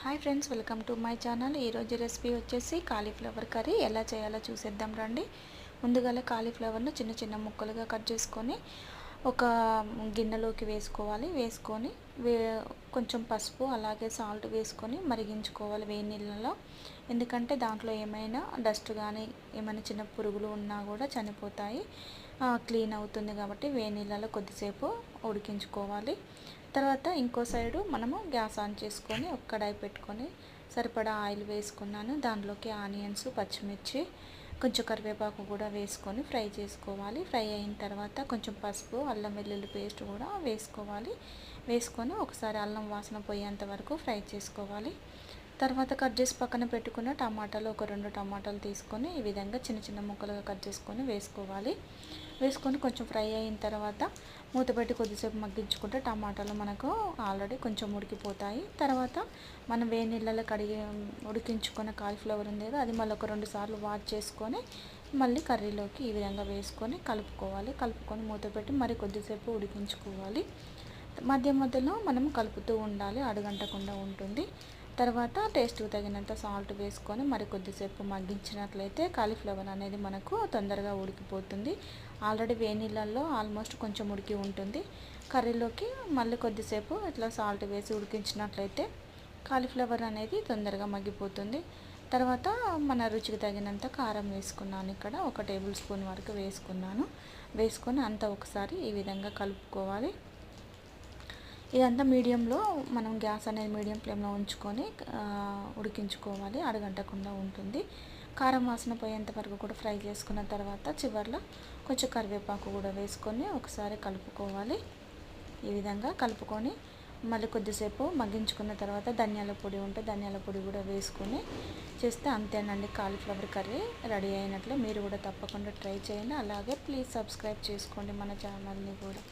Hi friends, welcome to my channel. ఈరోజు recipe వచ్చేసి cauliflower curry ఎలా చేయాలో చూసేద్దాం రండి. ముందుగా కాలీఫ్లవర్ను చిన్న చిన్న ముక్కలుగా కట్ చేసుకొని ఒక గిన్నెలోకి వేసుకొని కొంచెం పసుపు అలాగే సాల్ట్ వేసుకొని మరిగించుకోవాలి వేడి నీళ్ళలో. ఎందుకంటే దాంట్లో ఏమైనా డస్ట్ కానీ ఏమైనా చిన్న పురుగులు ఉన్నా కూడా చనిపోతాయి, క్లీన్ అవుతుంది. కాబట్టి వేడి నీళ్ళలో కొద్దిసేపు ఉడికించుకోవాలి. తర్వాత ఇంకో సైడు మనము గ్యాస్ ఆన్ చేసుకొని ఒక కడాయి పెట్టుకొని సరిపడా ఆయిల్ వేసుకున్నాను. దాంట్లోకి ఆనియన్స్, పచ్చిమిర్చి, కొంచెం కరివేపాకు కూడా వేసుకొని ఫ్రై చేసుకోవాలి. ఫ్రై అయిన తర్వాత కొంచెం పసుపు, అల్లం వెల్లుల్లి పేస్ట్ కూడా వేసుకొని ఒకసారి అల్లం వాసన పోయేంత వరకు ఫ్రై చేసుకోవాలి. తర్వాత కట్ చేసి పక్కన పెట్టుకున్న టమాటాలు ఒక 2 టమాటాలు తీసుకొని ఈ విధంగా చిన్న చిన్న ముక్కలుగా కట్ చేసుకొని వేసుకొని కొంచెం ఫ్రై అయిన తర్వాత మూత పెట్టి కొద్దిసేపు మగ్గించుకుంటే టమాటాలు మనకు ఆల్రెడీ కొంచెం ఉడికిపోతాయి. తర్వాత మనం వేడి నీళ్ళలో ఉడికించుకున్న కాలీఫ్లవర్ ఉంది కదా, అది మళ్ళీ ఒక 2 సార్లు వాష్ చేసుకొని మళ్ళీ కర్రీలోకి ఈ విధంగా వేసుకొని కలుపుకొని మూత పెట్టి మరి కొద్దిసేపు ఉడికించుకోవాలి. మధ్య మధ్యలో మనం కలుపుతూ ఉండాలి, అడుగంటకుండా ఉంటుంది. తర్వాత టేస్ట్కి తగినంత సాల్ట్ వేసుకొని మరి కొద్దిసేపు మగ్గించినట్లయితే కాలీఫ్లవర్ అనేది మనకు తొందరగా ఉడికిపోతుంది. ఆల్రెడీ వేడి నీళ్ళల్లో ఆల్మోస్ట్ కొంచెం ఉడికి ఉంటుంది. కర్రీలోకి మళ్ళీ కొద్దిసేపు ఇట్లా సాల్ట్ వేసి ఉడికించినట్లయితే కాలీఫ్లవర్ అనేది తొందరగా మగ్గిపోతుంది. తర్వాత మన రుచికి తగినంత కారం వేసుకున్నాను. ఇక్కడ 1 టేబుల్ స్పూన్ వరకు వేసుకొని అంతా ఒకసారి ఈ విధంగా కలుపుకోవాలి. ఇదంతా మీడియంలో మనం గ్యాస్ అనేది మీడియం ఫ్లేమ్లో ఉంచుకొని ఉడికించుకోవాలి, అడగంటకుండా ఉంటుంది. కారం వాసన పోయేంత వరకు కూడా ఫ్రై చేసుకున్న తర్వాత చివరిలో కొంచెం కరివేపాకు కూడా వేసుకొని ఒకసారి కలుపుకోవాలి. ఈ విధంగా కలుపుకొని మళ్ళీ కొద్దిసేపు మగ్గించుకున్న తర్వాత ధనియాల పొడి ఉంటే ధనియాల పొడి కూడా వేసుకొని చేస్తే అంతేనండి, కాలీఫ్లవర్ కర్రీ రెడీ అయినట్లే. మీరు కూడా తప్పకుండా ట్రై చేయండి. అలాగే ప్లీజ్ సబ్స్క్రైబ్ చేసుకోండి మన ఛానల్ని కూడా.